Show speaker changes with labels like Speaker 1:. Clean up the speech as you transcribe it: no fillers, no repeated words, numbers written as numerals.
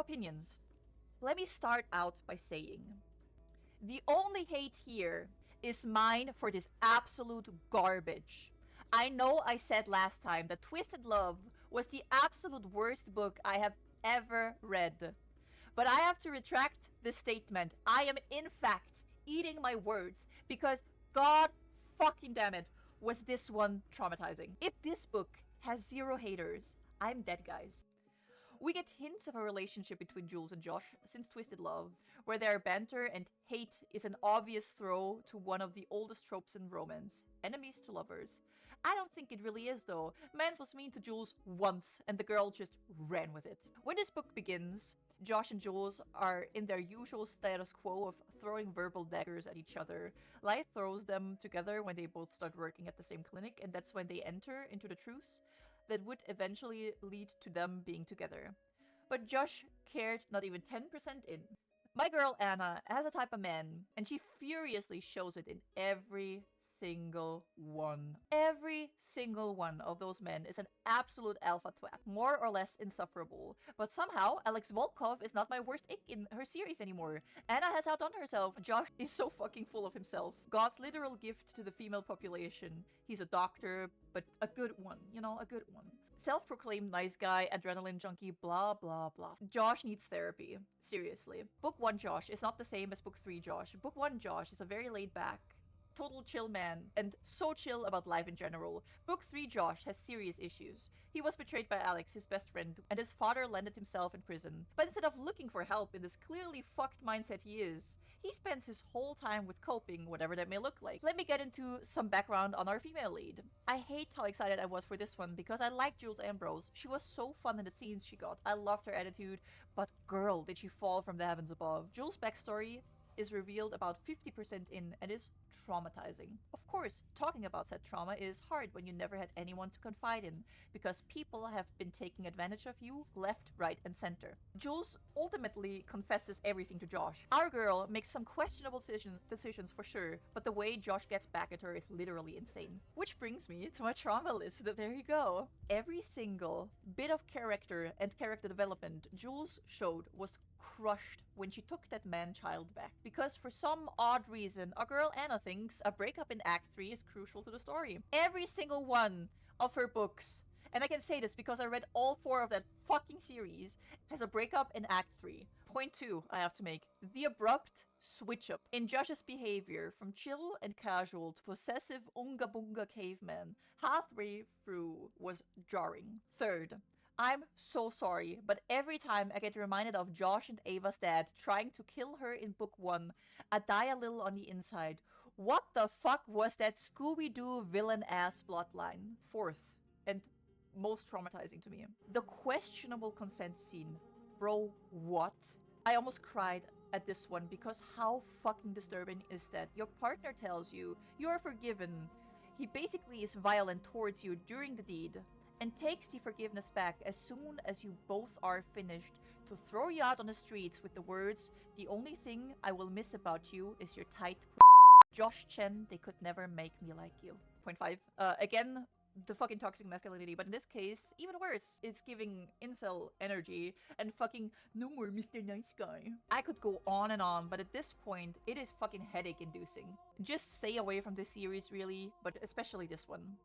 Speaker 1: opinions. Let me start out by saying, the only hate here is mine for this absolute garbage. I know I said last time that Twisted Love was the absolute worst book I have ever read. But I have to retract this statement. I am in fact eating my words because god fucking damn it, was this one traumatizing. If this book has zero haters, I'm dead, guys. We get hints of a relationship between Jules and Josh since Twisted Love, where their banter and hate is an obvious throw to one of the oldest tropes in romance, enemies to lovers. I don't think it really is though. Mans was mean to Jules once and the girl just ran with it. When this book begins, Josh and Jules are in their usual status quo of throwing verbal daggers at each other. Light throws them together when they both start working at the same clinic, and that's when they enter into the truce that would eventually lead to them being together. But Josh cared not even 10% in. My girl Anna has a type of man, and she furiously shows it in every single one. Every single one of those men is an absolute alpha twat, more or less insufferable. But somehow, Alex Volkov is not my worst ick in her series anymore. Anna has outdone herself. Josh is so fucking full of himself. God's literal gift to the female population. He's a doctor, but a good one, you know, a good one. Self-proclaimed nice guy, adrenaline junkie, blah blah blah. Josh needs therapy. Seriously. Book 1 Josh is not the same as Book 3 Josh. Book 1 Josh is a very laid back, total chill man, and so chill about life in general. Book 3 Josh has serious issues. He was betrayed by Alex, his best friend, and his father landed himself in prison. But instead of looking for help in this clearly fucked mindset he is, he spends his whole time with coping, whatever that may look like. Let me get into some background on our female lead. I hate how excited I was for this one because I like Jules Ambrose. She was so fun in the scenes she got. I loved her attitude, but girl, did she fall from the heavens above. Jules' backstory is revealed about 50% in and is traumatizing. Of course, talking about said trauma is hard when you never had anyone to confide in, because people have been taking advantage of you left, right, and center. Jules ultimately confesses everything to Josh. Our girl makes some questionable decisions for sure, but the way Josh gets back at her is literally insane. Which brings me to my trauma list. There you go. Every single bit of character and character development Jules showed was crushed when she took that man-child back. Because for some odd reason, our girl Anna thinks a breakup in Act 3 is crucial to the story. Every single one of her books, and I can say this because I read all 4 of that fucking series, has a breakup in Act 3. Point 2 I have to make. The abrupt switch up in Josh's behavior from chill and casual to possessive unga bunga caveman halfway through was jarring. Third, I'm so sorry, but every time I get reminded of Josh and Ava's dad trying to kill her in Book 1, I die a little on the inside. What the fuck was that Scooby-Doo villain-ass plotline? Fourth, and most traumatizing to me, the questionable consent scene. Bro, what? I almost cried at this one because how fucking disturbing is that? Your partner tells you you're forgiven. He basically is violent towards you during the deed, and takes the forgiveness back as soon as you both are finished to throw you out on the streets with the words, "The only thing I will miss about you is your tight Josh Chen, they could never make me like you." Point 5. Again, the fucking toxic masculinity, but in this case, even worse. It's giving incel energy and fucking no more Mr. Nice Guy. I could go on and on, but at this point, it is fucking headache inducing. Just stay away from this series really, but especially this one.